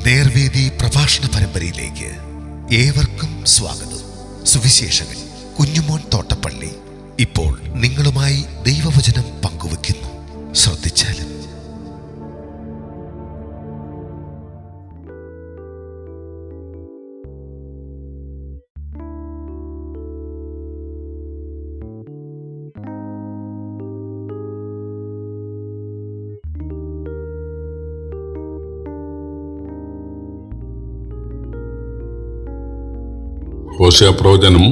നേർവേദി പ്രഭാഷണ പരമ്പരയിലേക്ക് ഏവർക്കും സ്വാഗതം. സുവിശേഷകൻ കുഞ്ഞുമോൻ തോട്ടപ്പള്ളി ഇപ്പോൾ നിങ്ങളുമായി ദൈവവചനം പങ്കുവെക്കുന്നു. ശ്രദ്ധിച്ചാലും. ഹോശേയ പ്രവചനം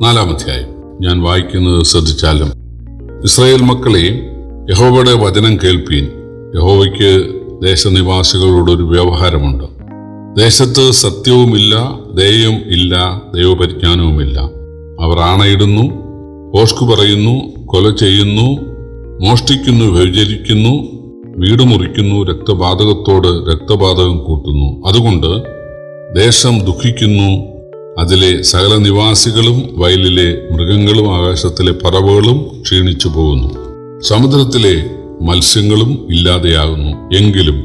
4-ാം അധ്യായം. ഞാൻ വായിക്കുന്നത് ശ്രദ്ധിച്ചാലും. ഇസ്രായേൽ മക്കളെ, യഹോവയുടെ വചനം കേൾപ്പീൻ. യഹോവയ്ക്ക് ദേശനിവാസികളോടൊരു വ്യവഹാരമുണ്ട്. ദേശത്ത് സത്യവുമില്ല, ദയയും ഇല്ല, ദൈവപരിജ്ഞാനവുമില്ല. അവർ ആണയിടുന്നു, ഭോഷ്കു പറയുന്നു, കൊല ചെയ്യുന്നു, മോഷ്ടിക്കുന്നു, വ്യഭിചരിക്കുന്നു, വീട് മുറിക്കുന്നു, രക്തപാതകത്തോട് രക്തപാതകം കൂട്ടുന്നു. അതുകൊണ്ട് ദേശം ദുഃഖിക്കുന്നു, അതിലെ സകല നിവാസികളും, വയലിലെ മൃഗങ്ങളും, ആകാശത്തിലെ പറവകളും ക്ഷീണിച്ചു പോകുന്നു. സമുദ്രത്തിലെ മത്സ്യങ്ങളും ഇല്ലാതെയാകുന്നു. എങ്കിലും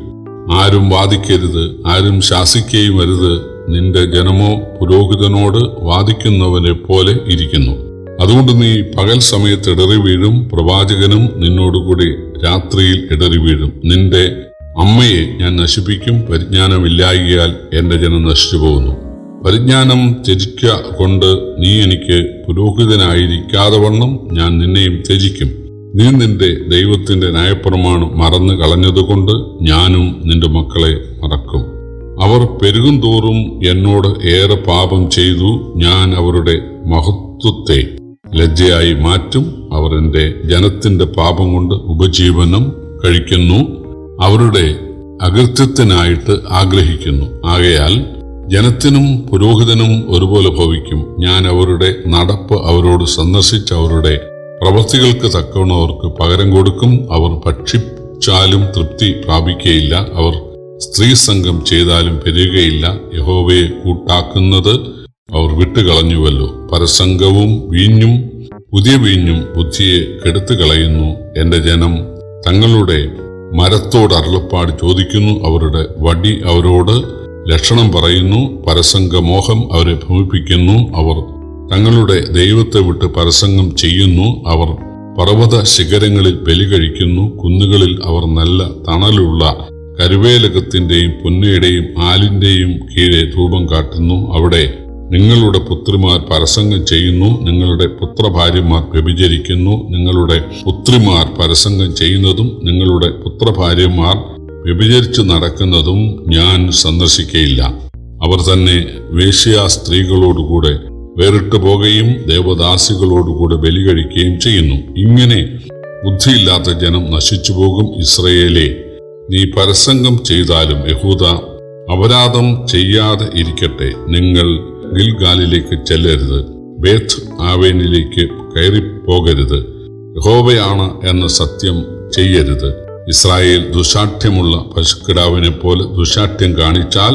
ആരും വാദിക്കരുത്, ആരും ശാസിക്കുകയും അരുത്. നിന്റെ ജനമോ പുരോഹിതനോട് വാദിക്കുന്നവനെ പോലെ ഇരിക്കുന്നു. അതുകൊണ്ട് നീ പകൽ സമയത്ത് ഇടറി വീഴും, പ്രവാചകനും നിന്നോടുകൂടി രാത്രിയിൽ ഇടറി വീഴും. നിന്റെ അമ്മയെ ഞാൻ നശിപ്പിക്കും, പരിജ്ഞാനമില്ലായികയാൽ എന്റെ ജനം നശിച്ചു പോകുന്നു. പരിജ്ഞാനം ത്യജിക്ക കൊണ്ട് നീ എനിക്ക് പുരോഹിതനായിരിക്കാതെ വണ്ണം ഞാൻ നിന്നെയും ത്യജിക്കും. നീ നിന്റെ ദൈവത്തിന്റെ ന്യായപ്രമാണം മറന്നു കളഞ്ഞതുകൊണ്ട് ഞാനും നിന്റെ മക്കളെ മറക്കും. അവർ പെരുകും തോറും എന്നോട് ഏറെ പാപം ചെയ്തു. ഞാൻ അവരുടെ മഹത്വത്തെ ലജ്ജയായി മാറ്റും. അവർ എന്റെ ജനത്തിന്റെ പാപം കൊണ്ട് ഉപജീവനം കഴിക്കുന്നു, അവരുടെ അകൃത്യത്തിനായിട്ട് ആഗ്രഹിക്കുന്നു. ആകയാൽ ജനത്തിനും പുരോഹിതനും ഒരുപോലെ ഭവിക്കും. ഞാൻ അവരുടെ നടപ്പ് അവരോട് സന്ദർശിച്ച് അവരുടെ പ്രവൃത്തികൾക്ക് തക്കവണ്ണം അവർക്ക് പകരം കൊടുക്കും. അവർ ഭക്ഷിച്ചാലും തൃപ്തി പ്രാപിക്കുകയില്ല, അവർ സ്ത്രീ സംഘം ചെയ്താലും പെരുകയില്ല. യഹോവയെ കൂട്ടാക്കുന്നത് അവർ വിട്ടുകളഞ്ഞുവല്ലോ. പരസംഗവും വീഞ്ഞും പുതിയ വീഞ്ഞും ബുദ്ധിയെ കെടുത്തു കളയുന്നു. എന്റെ ജനം തങ്ങളുടെ മരത്തോട് അരുളപ്പാട് ചോദിക്കുന്നു, അവരുടെ വടി അവരോട് ലക്ഷണം പറയുന്നു. പരസംഗമോഹം അവരെ ഭ്രമിപ്പിക്കുന്നു. അവർ തങ്ങളുടെ ദൈവത്തെ വിട്ട് പരസംഗം ചെയ്യുന്നു. അവർ പർവ്വത ശിഖരങ്ങളിൽ ബലി കഴിക്കുന്നു. കുന്നുകളിൽ അവർ നല്ല തണലുള്ള കരുവേലകത്തിന്റെയും പുന്നയുടെയും ആലിന്റെയും കീഴെ ധൂപം കാട്ടുന്നു. അവിടെ നിങ്ങളുടെ പുത്രിമാർ പരസംഗം ചെയ്യുന്നു, നിങ്ങളുടെ പുത്രഭാര്യമാർ വ്യഭിചരിക്കുന്നു. നിങ്ങളുടെ പുത്രിമാർ പരസംഗം ചെയ്യുന്നതും നിങ്ങളുടെ പുത്രഭാര്യമാർ വ്യഭിചരിച്ചു നടക്കുന്നതും ഞാൻ സന്ദർശിക്കയില്ല. അവർ തന്നെ വേശ്യാ സ്ത്രീകളോടുകൂടെ വേറിട്ടു പോകുകയും ദേവദാസികളോടുകൂടെ ബലി കഴിക്കുകയും ചെയ്യുന്നു. ഇങ്ങനെ ബുദ്ധിയില്ലാത്ത ജനം നശിച്ചു പോകും. ഇസ്രയേലേ, നീ പരസംഗം ചെയ്താലും യഹൂദ അപരാധം ചെയ്യാതെ ഇരിക്കട്ടെ. നിങ്ങൾ ഗിൽഗാലിലേക്ക് ചെല്ലരുത്, ബേത്ത് ആവേനിലേക്ക് കയറിപ്പോകരുത്. യഹോവയാണ് എന്ന സത്യം ചെയ്യരുത്. ഇസ്രായേൽ ദുശാഠ്യമുള്ള പശുക്കിടാവിനെ പോലെ ദുശാഠ്യം കാണിച്ചാൽ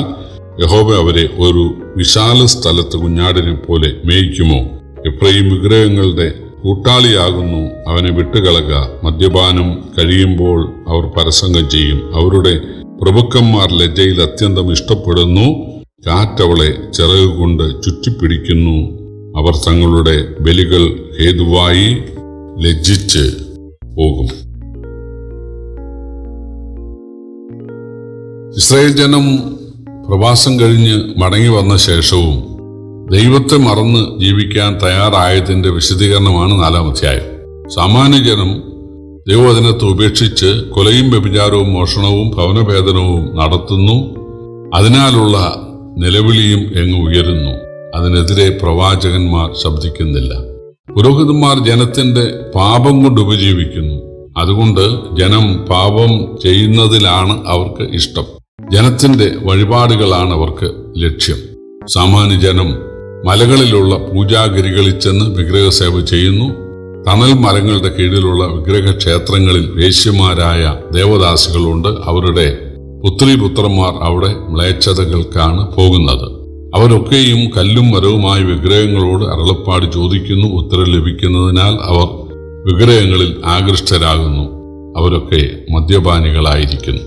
യഹോവ അവരെ ഒരു വിശാല സ്ഥലത്ത് കുഞ്ഞാടിനെ പോലെ മേയ്ക്കുമോ? എഫ്രയീം വിഗ്രഹങ്ങളുടെ കൂട്ടാളിയാകുന്നു, അവനെ വിട്ടുകളക. മദ്യപാനം കഴിയുമ്പോൾ അവർ പരസംഗം ചെയ്യും. അവരുടെ പ്രഭുക്കന്മാർ ലജ്ജയിൽ അത്യന്തം ഇഷ്ടപ്പെടുന്നു. കാറ്റവളെ ചിറകുകൊണ്ട് ചുറ്റിപ്പിടിക്കുന്നു. അവർ തങ്ങളുടെ ബലികൾ ഹേതുവായി ലജ്ജിച്ച് പോകും. ഇസ്രായേൽ ജനം പ്രവാസം കഴിഞ്ഞ് മടങ്ങി വന്ന ശേഷവും ദൈവത്തെ മറന്ന് ജീവിക്കാൻ തയ്യാറായതിന്റെ വിശദീകരണമാണ് 4-ാം അധ്യായം. സാമാന്യജനം ദൈവവചനത്തെ ഉപേക്ഷിച്ച് കൊലയും വ്യഭിചാരവും മോഷണവും ഭവനഭേദനവും നടത്തുന്നു. അതിനാലുള്ള നിലവിളിയും എങ്ങ് ഉയരുന്നു. അതിനെതിരെ പ്രവാചകന്മാർ ശബ്ദിക്കുന്നില്ല. പുരോഹിതന്മാർ ജനത്തിന്റെ പാപം കൊണ്ട് ഉപജീവിക്കുന്നു. അതുകൊണ്ട് ജനം പാപം ചെയ്യുന്നതിലാണ് അവർക്ക് ഇഷ്ടം. ജനത്തിന്റെ വഴിപാടുകളാണ് അവർക്ക് ലക്ഷ്യം. സാമാന്യജനം മലകളിലുള്ള പൂജാഗിരികളിൽ ചെന്ന് വിഗ്രഹസേവ ചെയ്യുന്നു. തണൽ മരങ്ങളുടെ കീഴിലുള്ള വിഗ്രഹക്ഷേത്രങ്ങളിൽ വേശ്യമാരായ ദേവദാസികളുണ്ട്. അവരുടെ പുത്രിപുത്രന്മാർ അവിടെ മ്ലേച്ഛതകൾക്കാണ് പോകുന്നത്. അവരൊക്കെയും കല്ലും മരവുമായ വിഗ്രഹങ്ങളോട് അരുളപ്പാട് ചോദിക്കുന്നു. ഉത്തരം ലഭിക്കുന്നതിനാൽ അവർ വിഗ്രഹങ്ങളിൽ ആകൃഷ്ടരാകുന്നു. അവരൊക്കെ മദ്യപാനികളായിരിക്കുന്നു.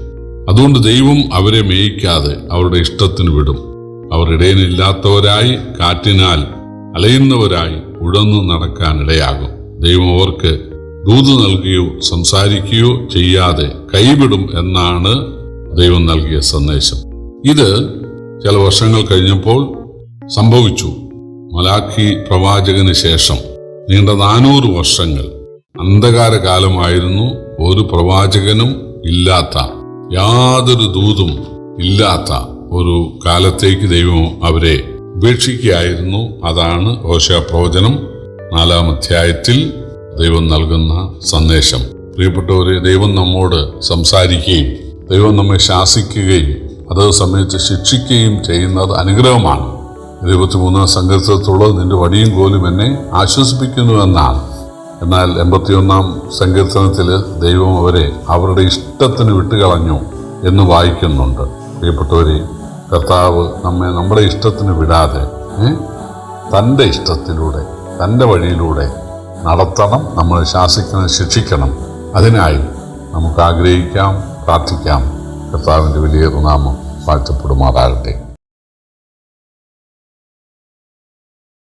അതുകൊണ്ട് ദൈവം അവരെ മേയിക്കാതെ അവരുടെ ഇഷ്ടത്തിന് വിടും. അവർ ഇടയനില്ലാത്തവരായി കാറ്റിനാൽ അലയുന്നവരായി ഉഴന്നു നടക്കാനിടയാകും. ദൈവം അവർക്ക് ദൂത് നൽകുകയോ സംസാരിക്കുകയോ ചെയ്യാതെ കൈവിടും എന്നാണ് ദൈവം നൽകിയ സന്ദേശം. ഇത് ചില വർഷങ്ങൾ കഴിഞ്ഞപ്പോൾ സംഭവിച്ചു. മലാഖി പ്രവാചകന് ശേഷം നീണ്ട 400 വർഷങ്ങൾ അന്ധകാര കാലമായിരുന്നു. ഒരു പ്രവാചകനും ഇല്ലാത്ത, യാതൊരു ദൂതും ഇല്ലാത്ത ഒരു കാലത്തേക്ക് ദൈവം അവരെ ഉപേക്ഷിക്കുകയായിരുന്നു. അതാണ് ഹോശേയ പ്രവചനം 4-ാം അധ്യായത്തിൽ ദൈവം നൽകുന്ന സന്ദേശം. പ്രിയപ്പെട്ടവരെ, ദൈവം നമ്മോട് സംസാരിക്കുകയും ദൈവം നമ്മെ ശാസിക്കുകയും അതേ സമയത്ത് ശിക്ഷിക്കുകയും ചെയ്യുന്നത് അനുഗ്രഹമാണ്. 23-ാം സങ്കീർത്തനത്തിലുള്ളത് നിന്റെ വടിയും കോലും എന്നെ ആശ്വസിപ്പിക്കുന്നു എന്നാണ്. എന്നാൽ 81-ാം സങ്കീർത്തനത്തിൽ ദൈവം അവരെ അവരുടെ ഇഷ്ടത്തിന് വിട്ടുകളഞ്ഞു എന്ന് വായിക്കുന്നുണ്ട്. പ്രിയപ്പെട്ടവരെ, കർത്താവ് നമ്മെ നമ്മുടെ ഇഷ്ടത്തിന് വിടാതെ തൻ്റെ ഇഷ്ടത്തിലൂടെ തൻ്റെ വഴിയിലൂടെ നടത്തണം. നമ്മളെ ശാസിക്കണം, ശിക്ഷിക്കണം. അതിനായി നമുക്ക് ആഗ്രഹിക്കാം, പ്രാർത്ഥിക്കാം. കർത്താവിൻ്റെ വലിയ നാമം വാഴ്ത്തപ്പെടുമാറാകട്ടെ.